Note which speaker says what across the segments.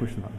Speaker 1: Push the button.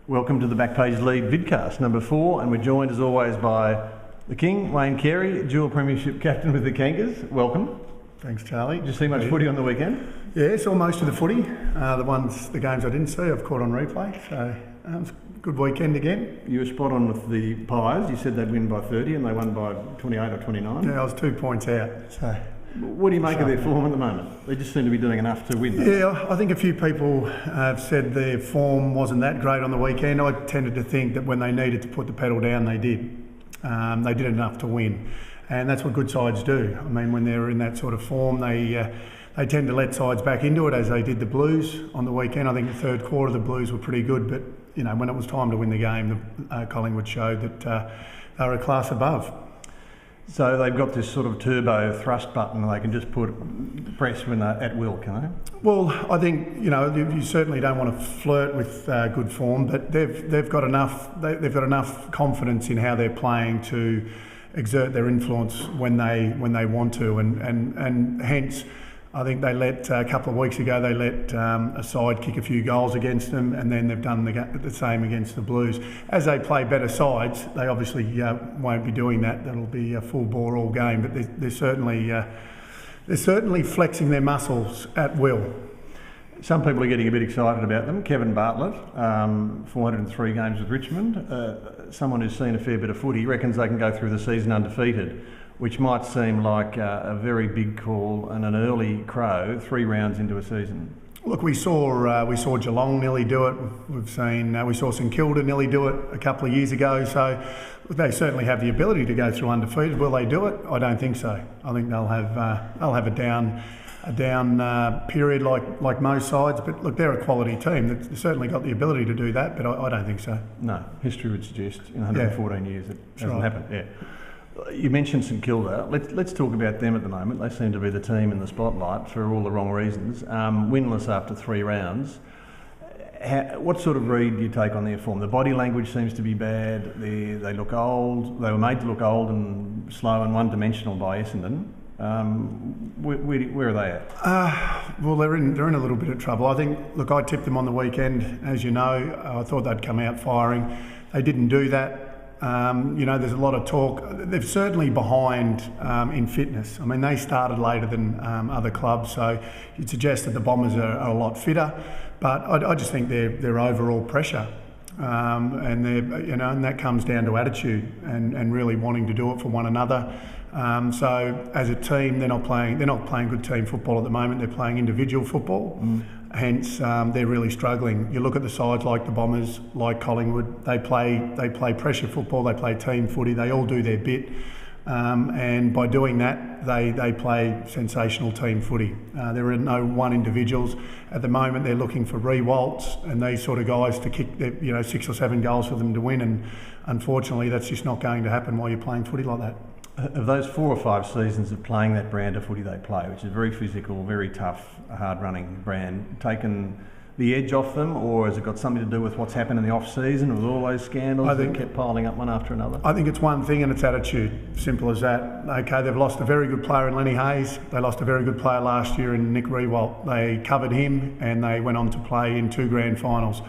Speaker 1: Welcome to the BackPageLead Vidcast number 4, and we're joined as always by the King, Wayne Carey, dual premiership captain with the Kangas. Welcome.
Speaker 2: Thanks, Charlie.
Speaker 1: Did you see much footy on the weekend?
Speaker 2: Yeah, saw most of the footy. The games I didn't see, I've caught on replay. So it was a good weekend again.
Speaker 1: You were spot on with the Pies. You said they'd win by 30 and they won by 28 or 29.
Speaker 2: Yeah, I was 2 points out. So
Speaker 1: what do you make of their form at the moment? They just seem to be doing enough to win.
Speaker 2: Yeah, I think a few people have said their form wasn't that great on the weekend. I tended to think that when they needed to put the pedal down, they did. They did enough to win. And that's what good sides do. I mean, when they're in that sort of form, they tend to let sides back into it, as they did the Blues on the weekend. I think the third quarter, the Blues were pretty good, but you know, when it was time to win the game, Collingwood showed that they were a class above.
Speaker 1: So they've got this sort of turbo thrust button, and they can just press when they're at will, can they?
Speaker 2: Well, I think you certainly don't want to flirt with good form, but they've got enough. They've got enough confidence in how they're playing to exert their influence when they want to, and hence I think they let a couple of weeks ago they let a side kick a few goals against them, and then they've done the same against the Blues. As they play better sides, they obviously won't be doing that. That'll be a full bore all game, but they're certainly flexing their muscles at will.
Speaker 1: Some people are getting a bit excited about them. Kevin Bartlett, 403 games with Richmond, someone who's seen a fair bit of footy, reckons they can go through the season undefeated, which might seem like a very big call and an early crow 3 rounds into a season.
Speaker 2: Look, we saw Geelong nearly do it. We saw St Kilda nearly do it a couple of years ago. So they certainly have the ability to go through undefeated. Will they do it? I don't think so. I think they'll have a down period like most sides. But look, they're a quality team. They've certainly got the ability to do that, but I don't think so.
Speaker 1: No, history would suggest in 114 years it hasn't happened. Yeah. You mentioned St Kilda. Let's talk about them at the moment. They seem to be the team in the spotlight for all the wrong reasons. Winless after 3 rounds. What sort of read do you take on their form? The body language seems to be bad. They look old. They were made to look old and slow and one-dimensional by Essendon. Where are they at?
Speaker 2: Well, they're in a little bit of trouble. I think. Look, I tipped them on the weekend, as you know. I thought they'd come out firing. They didn't do that. There's a lot of talk. They're certainly behind in fitness. I mean, they started later than other clubs, so you'd suggest that the Bombers are a lot fitter. But I just think their overall pressure, and that comes down to attitude and really wanting to do it for one another. So as a team, they're not playing good team football at the moment. They're playing individual football. Hence, they're really struggling. You look at the sides like the Bombers, like Collingwood. They play pressure football. They play team footy. They all do their bit, and by doing that, they play sensational team footy. There are no one individuals at the moment. They're looking for Rewalts and these sort of guys to kick 6 or 7 goals for them to win. And unfortunately, that's just not going to happen while you're playing footy like that.
Speaker 1: Of those 4 or 5 seasons of playing that brand of footy they play, which is very physical, very tough, hard-running brand, taken the edge off them, or has it got something to do with what's happened in the off-season with all those scandals that kept piling up one after another?
Speaker 2: I think it's one thing, and it's attitude. Simple as that. Okay, they've lost a very good player in Lenny Hayes. They lost a very good player last year in Nick Rewalt. They covered him, and they went on to play in 2 grand finals.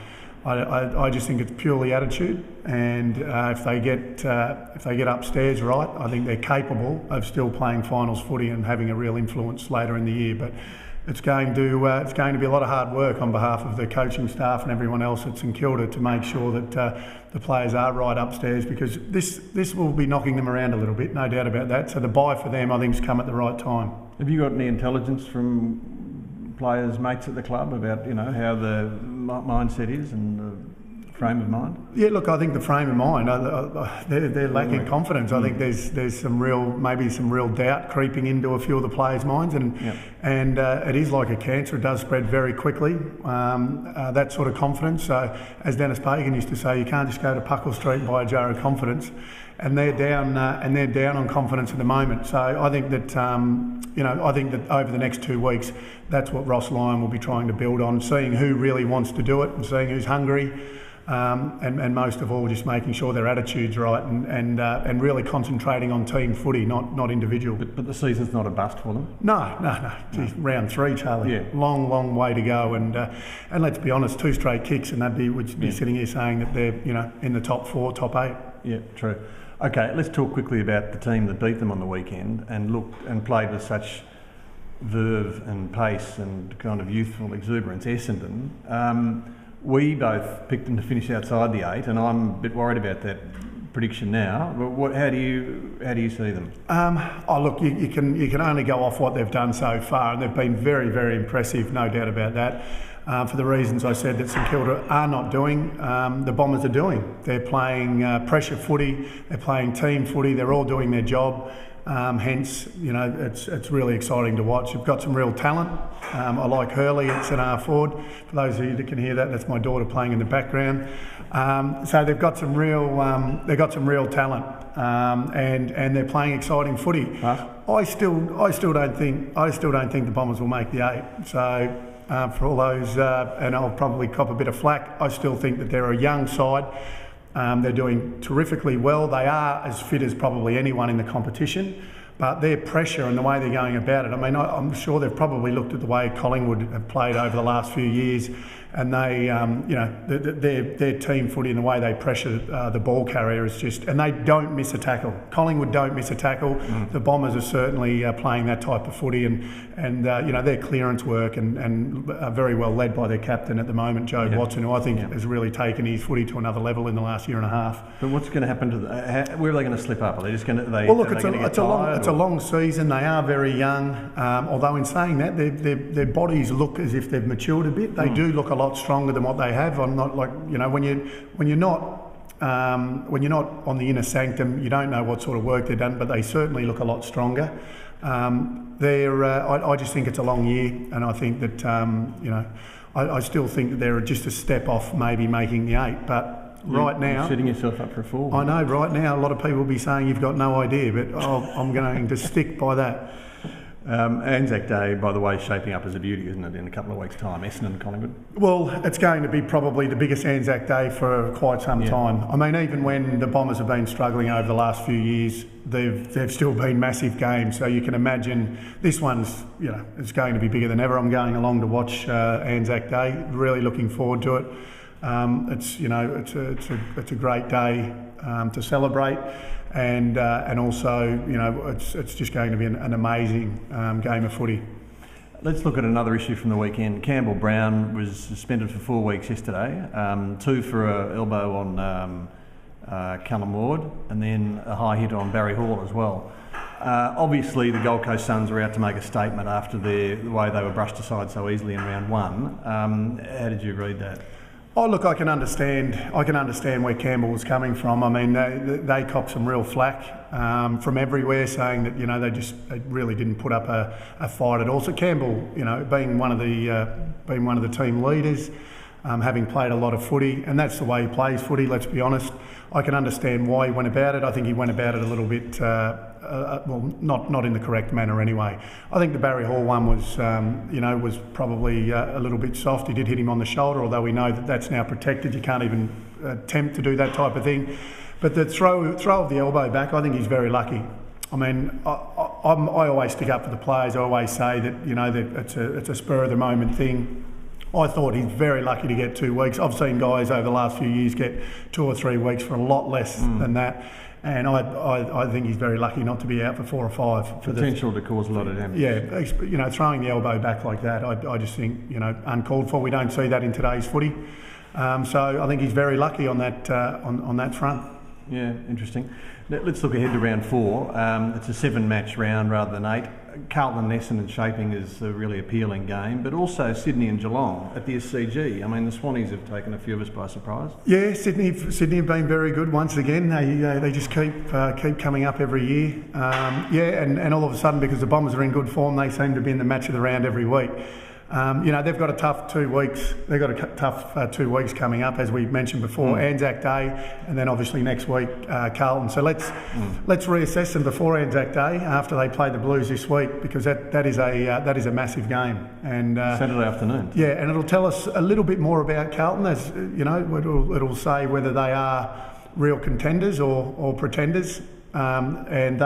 Speaker 2: I just think it's purely attitude, and if they get upstairs right, I think they're capable of still playing finals footy and having a real influence later in the year. But it's going to be a lot of hard work on behalf of the coaching staff and everyone else at St Kilda to make sure that the players are right upstairs, because this will be knocking them around a little bit, no doubt about that. So the buy for them, I think, has come at the right time.
Speaker 1: Have you got any intelligence from players, mates at the club about how the mindset is and the frame of mind? Yeah, look, I think the frame of mind, they're lacking confidence. I think there's some real doubt creeping into a few of the players' minds, and it is like a cancer. It does spread very quickly. That sort of confidence. So, as Dennis Pagan used to say, you can't just go to Puckle Street and buy a jar of confidence. And they're down on confidence at the moment. So I think that over the next 2 weeks, that's what Ross Lyon will be trying to build on, seeing who really wants to do it and seeing who's hungry.
Speaker 2: and most of all just making sure their attitude's right and really concentrating on team footy, not individual.
Speaker 1: But the season's not a bust for them?
Speaker 2: No. Geez, round 3, Charlie.
Speaker 1: Yeah.
Speaker 2: Long way to go, and let's be honest, 2 straight kicks, and we'd be sitting here saying that they're in the top 4, top 8.
Speaker 1: Yeah, true. Okay, let's talk quickly about the team that beat them on the weekend and played with such verve and pace and kind of youthful exuberance. Essendon. We both picked them to finish outside the 8, and I'm a bit worried about that prediction now. How do you see them?
Speaker 2: Look, you can only go off what they've done so far, and they've been very, very impressive, no doubt about that. For the reasons I said that St Kilda are not doing, the Bombers are doing. They're playing pressure footy, they're playing team footy, they're all doing their job. Hence, it's really exciting to watch. You've got some real talent. I like Hurley at St Ford. For those of you that can hear that, that's my daughter playing in the background. So they've got some real talent, and they're playing exciting footy.
Speaker 1: Huh?
Speaker 2: I still don't think the Bombers will make the 8. So for all those, and I'll probably cop a bit of flack, I still think that they're a young side. They're doing terrifically well. They are as fit as probably anyone in the competition, but their pressure and the way they're going about it, I mean, I'm sure they've probably looked at the way Collingwood have played over the last few years, and they, their team footy and the way they pressure the ball carrier is just, and they don't miss a tackle. Collingwood don't miss a tackle. The Bombers are certainly playing that type of footy, and their clearance work and very well led by their captain at the moment, Joe Watson, who I think has really taken his footy to another level in the last year and a half.
Speaker 1: But what's going to happen to where are they going to slip up? Are they just going to?
Speaker 2: Well, look, it's a long season. They are very young. Although in saying that, their bodies look as if they've matured a bit. They do look a lot stronger than what they have. I'm not like when you're not on the inner sanctum, you don't know what sort of work they've done, but they certainly look a lot stronger. I just think it's a long year, and I think that I still think that they're just a step off maybe making the 8, but right now,
Speaker 1: you're setting yourself up for a fall.
Speaker 2: I know. Right now, a lot of people will be saying you've got no idea, but I'm going to stick by that.
Speaker 1: Anzac Day, by the way, shaping up as a beauty, isn't it, in a couple of weeks' time? Essendon and Collingwood?
Speaker 2: Well, it's going to be probably the biggest Anzac Day for quite some time. I mean, even when the Bombers have been struggling over the last few years, they've still been massive games. So you can imagine this one's, it's going to be bigger than ever. I'm going along to watch Anzac Day. Really looking forward to it. It's a great day to celebrate. And also, it's just going to be an amazing game of footy.
Speaker 1: Let's look at another issue from the weekend. Campbell Brown was suspended for 4 weeks yesterday, 2 for an elbow on Callan Ward, and then a high hit on Barry Hall as well. Obviously, the Gold Coast Suns were out to make a statement after the way they were brushed aside so easily in round 1. How did you read that?
Speaker 2: Oh, look, I can understand where Campbell was coming from. I mean, they copped some real flack from everywhere, saying that they really didn't put up a fight at all. So Campbell, being one of the team leaders, having played a lot of footy, and that's the way he plays footy. Let's be honest. I can understand why he went about it. I think he went about it a little bit, not in the correct manner anyway. I think the Barry Hall one was probably a little bit soft. He did hit him on the shoulder, although we know that that's now protected. You can't even attempt to do that type of thing. But the throw of the elbow back, I think he's very lucky. I mean, I always stick up for the players. I always say that that it's a spur of the moment thing. I thought he's very lucky to get 2 weeks. I've seen guys over the last few years get 2 or 3 weeks for a lot less than that. And I think he's very lucky not to be out for 4 or 5.
Speaker 1: Potential to cause a lot of damage.
Speaker 2: Yeah, throwing the elbow back like that, I just think, uncalled for. We don't see that in today's footy. So I think he's very lucky on that on that front.
Speaker 1: Yeah, interesting. Let's look ahead to round 4. It's a 7-match round rather than 8. Carlton and Essendon shaping is a really appealing game, but also Sydney and Geelong at the SCG. I mean, the Swannies have taken a few of us by surprise.
Speaker 2: Yeah, Sydney have been very good once again. They just keep coming up every year. And all of a sudden, because the Bombers are in good form, they seem to be in the match of the round every week. They've got a tough 2 weeks. They've got a tough 2 weeks coming up, as we mentioned before. Anzac Day, and then obviously next week Carlton. So let's reassess them before Anzac Day, after they play the Blues this week, because that is a massive game. And
Speaker 1: Saturday afternoon.
Speaker 2: Yeah, and it'll tell us a little bit more about Carlton. As you know, it'll say whether they are real contenders or pretenders. And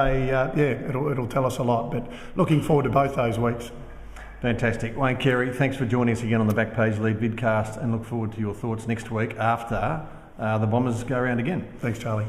Speaker 2: it'll tell us a lot. But looking forward to both those weeks.
Speaker 1: Fantastic. Wayne Carey, thanks for joining us again on the BackPageLead Vidcast, and look forward to your thoughts next week after the Bombers go around again.
Speaker 2: Thanks, Charlie.